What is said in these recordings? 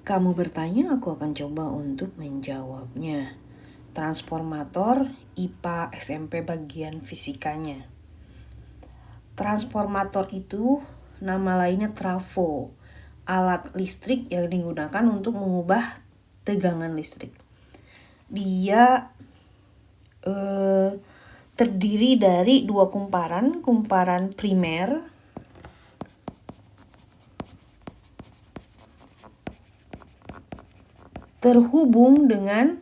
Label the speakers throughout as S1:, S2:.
S1: Kamu bertanya, aku akan coba untuk menjawabnya. Transformator IPA SMP bagian fisikanya. Transformator itu nama lainnya trafo, alat listrik yang digunakan untuk mengubah tegangan listrik. Dia terdiri dari dua kumparan primer terhubung dengan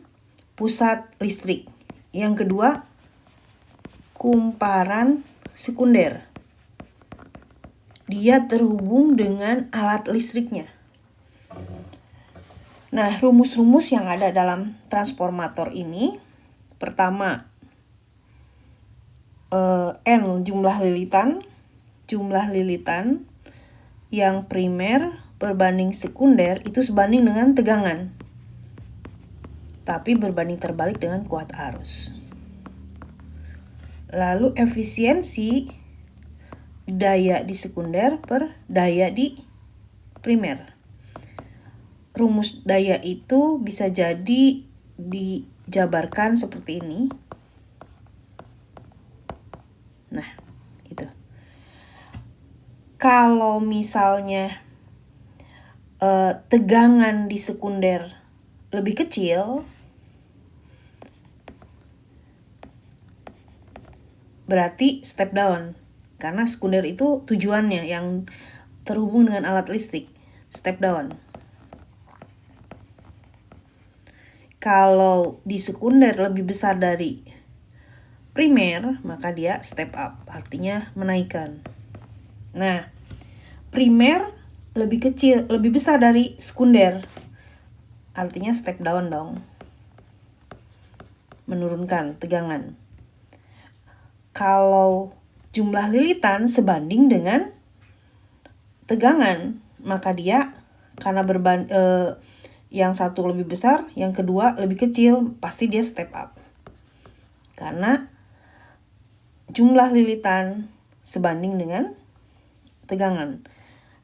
S1: pusat listrik. Yang kedua, kumparan sekunder. Dia terhubung dengan alat listriknya. Nah, rumus-rumus yang ada dalam transformator ini, pertama, N jumlah lilitan yang primer berbanding sekunder itu sebanding dengan tegangan, tapi berbanding terbalik dengan kuat arus. Lalu efisiensi daya di sekunder per daya di primer. Rumus daya itu bisa jadi dijabarkan seperti ini. Nah, itu. Kalau misalnya tegangan di sekunder lebih kecil, berarti step down. Karena sekunder itu tujuannya yang terhubung dengan alat listrik, step down. Kalau di sekunder lebih besar dari primer, maka dia step up, artinya menaikkan. Nah, primer lebih besar dari sekunder, artinya step down dong, menurunkan tegangan. Kalau jumlah lilitan sebanding dengan tegangan, maka dia karena yang satu lebih besar, yang kedua lebih kecil, pasti dia step up. Karena jumlah lilitan sebanding dengan tegangan.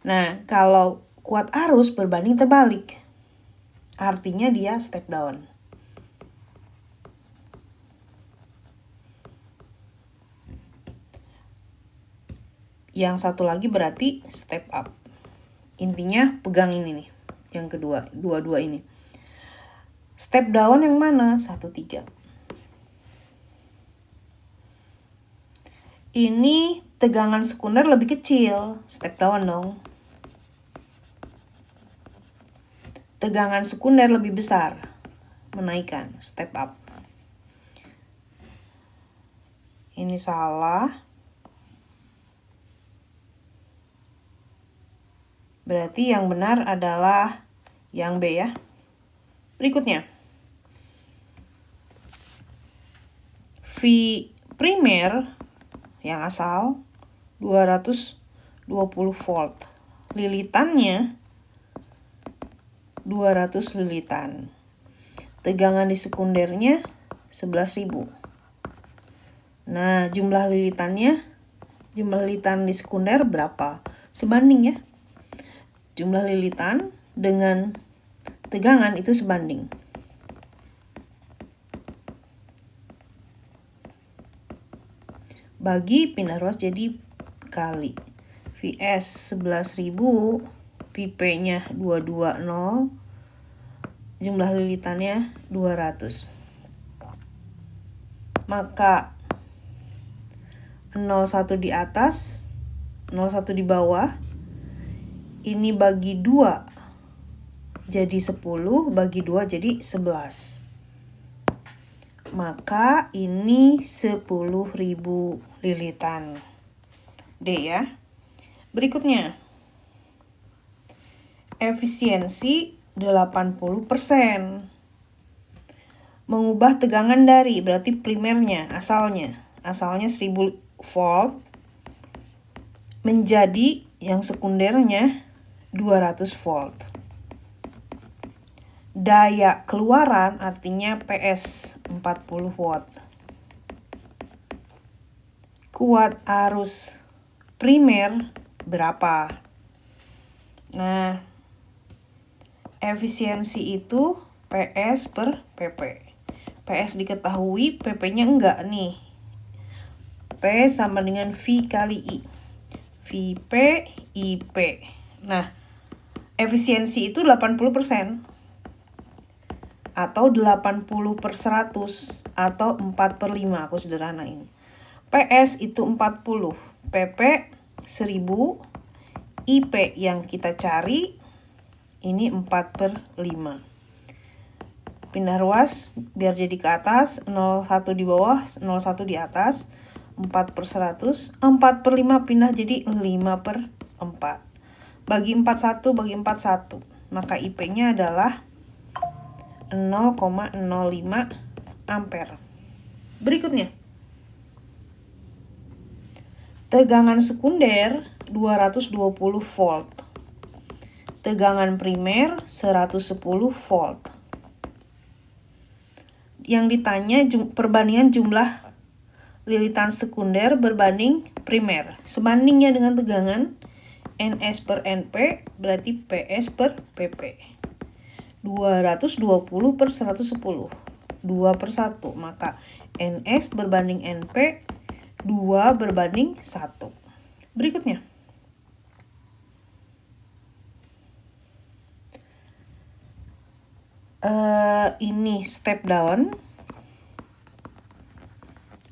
S1: Nah, kalau kuat arus berbanding terbalik, artinya dia step down. Yang satu lagi berarti step up. Intinya pegang ini nih, yang kedua, dua-dua ini. Step down yang mana? 1, 3. Ini tegangan sekunder lebih kecil, step down dong. Tegangan sekunder lebih besar, menaikkan, step up. Ini salah. Berarti yang benar adalah yang B ya. Berikutnya. V primer yang asal 220 volt. Lilitannya 200 lilitan. Tegangan di sekundernya 11.000. Nah, jumlah lilitan di sekunder berapa? Sebanding ya. Jumlah lilitan dengan tegangan itu sebanding. Bagi pindah ruas jadi kali. Vs 11.000, P-nya 220, jumlah lilitannya 200. Maka 01 di atas, 01 di bawah. Ini bagi 2 jadi 10, bagi 2 jadi 11. Maka ini 10.000 lilitan. D ya. Berikutnya. Efisiensi 80%. Mengubah tegangan dari, berarti primernya, asalnya 1000 volt menjadi yang sekundernya 200 volt. Daya keluaran artinya PS 40 watt. Kuat arus primer berapa? Nah, efisiensi itu PS per PP. PS diketahui, PP-nya enggak nih. P sama dengan V kali I. VP IP. Nah, efisiensi itu 80%. Atau 80/100. Atau 4/5. Aku sederhanain. PS itu 40. PP 1000. IP yang kita cari ini 4/5. Pindah ruas biar jadi ke atas, 01 di bawah, 01 di atas, 4/100, 4/5 pindah jadi 5/4. Bagi 41, bagi 41. Maka IP-nya adalah 0,05 ampere. Berikutnya. Tegangan sekunder 220 volt. Tegangan primer 110 volt. Yang ditanya perbandingan jumlah lilitan sekunder berbanding primer. Sebandingnya dengan tegangan NS per NP berarti PS per PP. 220/110. 2/1. Maka NS berbanding NP 2/1. Berikutnya. Ini step down.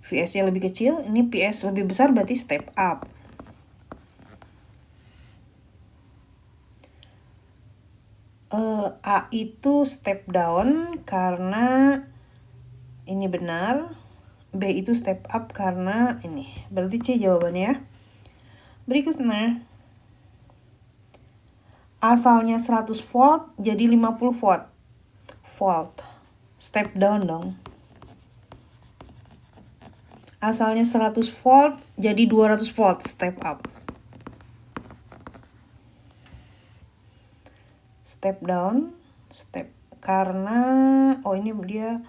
S1: VS-nya lebih kecil. Ini PS lebih besar berarti step up. A itu step down karena ini benar. B itu step up karena ini. Berarti C jawabannya ya. Berikutnya. Asalnya 100 volt jadi 50 volt. Step down dong. Asalnya 100 volt jadi 200 volt. Step up. Step down. Step. Karena ini dia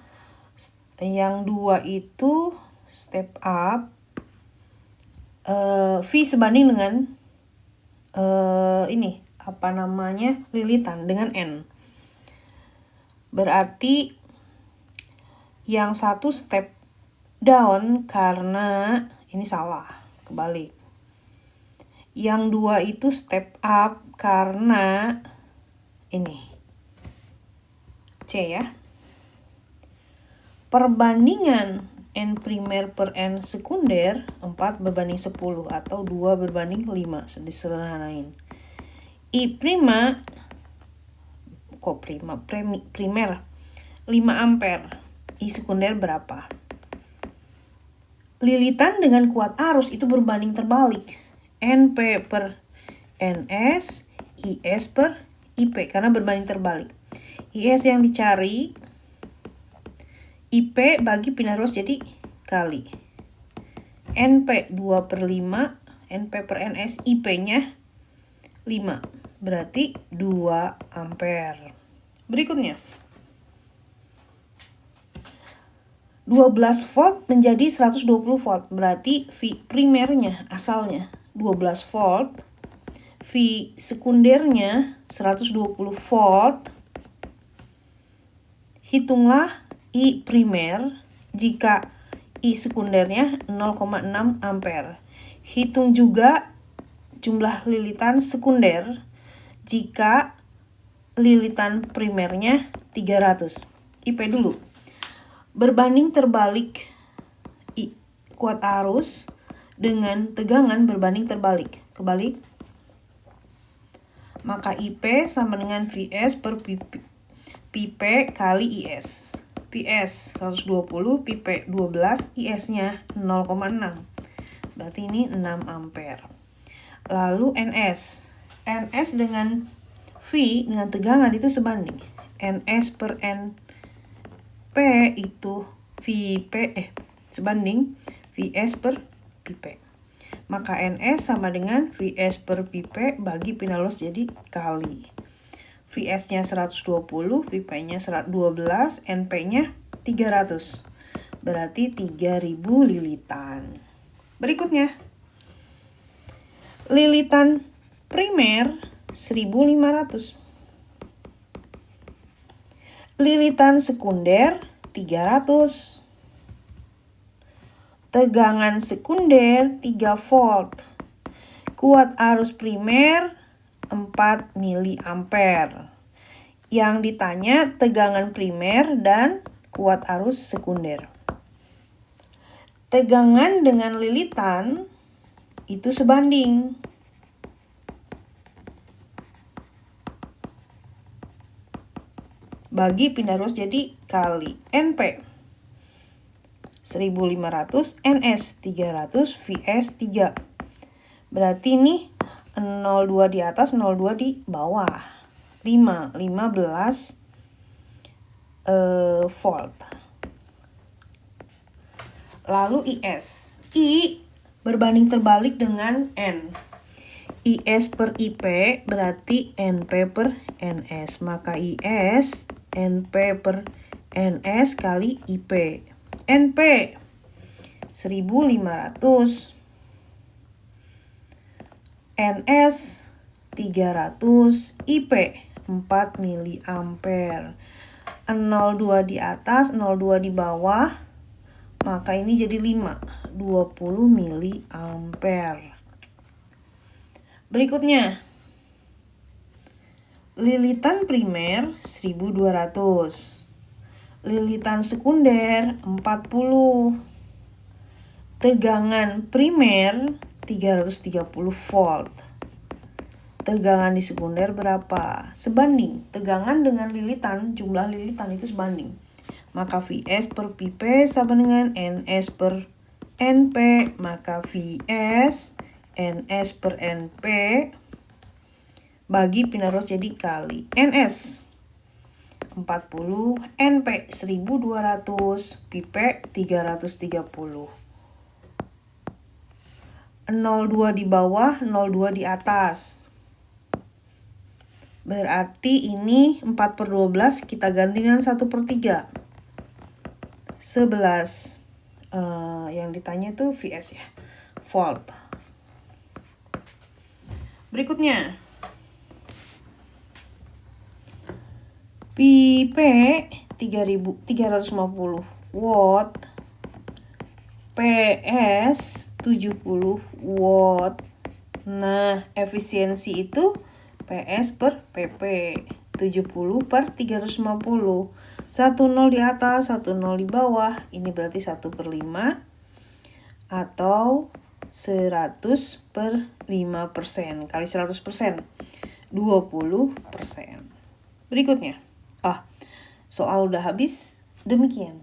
S1: yang 2 itu step up. V sebanding dengan ini apa namanya lilitan dengan N. Berarti yang satu step down karena ini salah, kebalik. Yang 2 itu step up karena ini C ya. Perbandingan N primer per N sekunder 4/10 atau 2/5. Disederhanain. I prima primer 5 ampere. I sekunder berapa? Lilitan dengan kuat arus itu berbanding terbalik. NP per NS, IS per IP karena berbanding terbalik. IS yang dicari IP bagi pindah ruas jadi kali. NP 2/5, NP per NS, IP-nya 5. Berarti 2 ampere. Berikutnya. 12 volt menjadi 120 volt. Berarti V primernya asalnya 12 volt. V sekundernya 120 volt. Hitunglah I primer jika I sekundernya 0,6 ampere. Hitung juga jumlah lilitan sekunder jika lilitan primernya 300. IP dulu. Berbanding terbalik I kuat arus dengan tegangan berbanding terbalik. Kebalik. Maka IP sama dengan VS per PP kali IS. PS 120, PP 12, IS-nya 0,6. Berarti ini 6 ampere. Lalu NS. NS dengan V dengan tegangan itu sebanding. NS per NP itu sebanding VS per PP. Maka NS sama dengan VS per PP bagi pindah ruas jadi kali. VS-nya 120, PP-nya 12, NP-nya 300. Berarti 3000 lilitan. Berikutnya. Lilitan primer 1500. Lilitan sekunder 300. Tegangan sekunder 3 volt. Kuat arus primer 4 mA. Yang ditanya tegangan primer dan kuat arus sekunder. Tegangan dengan lilitan itu sebanding. Bagi pindah ruas jadi kali NP. 1500 NS 300 VS 3. Berarti ini 02 di atas, 02 di bawah. 15 volt. Lalu IS. I berbanding terbalik dengan N. IS per IP berarti NP per NS. Maka IS NP per NS kali IP. NP 1500. NS 300. IP 4 mA. 02 di atas, 02 di bawah. Maka ini jadi 5. 20 mA. Berikutnya. Lilitan primer 1200. Lilitan sekunder 40. Tegangan primer 330 volt. Tegangan di sekunder berapa? Sebanding. Tegangan dengan lilitan, jumlah lilitan itu sebanding. Maka VS per PP sama dengan NS per NP. Maka VS NS per NP bagi pindah ruas jadi kali NS 40, NP 1200, PP 330. 02 di bawah, 02 di atas. Berarti ini 4/12 kita ganti dengan 1/3. 11. Yang ditanya itu VS ya. Volt. Berikutnya. IP 350 watt. PS 70 watt. Nah, efisiensi itu PS per PP 70 per 350. 10 di atas, 10 di bawah. Ini berarti 1/5 atau 100 per 5%. Kali 100%. 20%. Berikutnya. Soal udah habis. Demikian.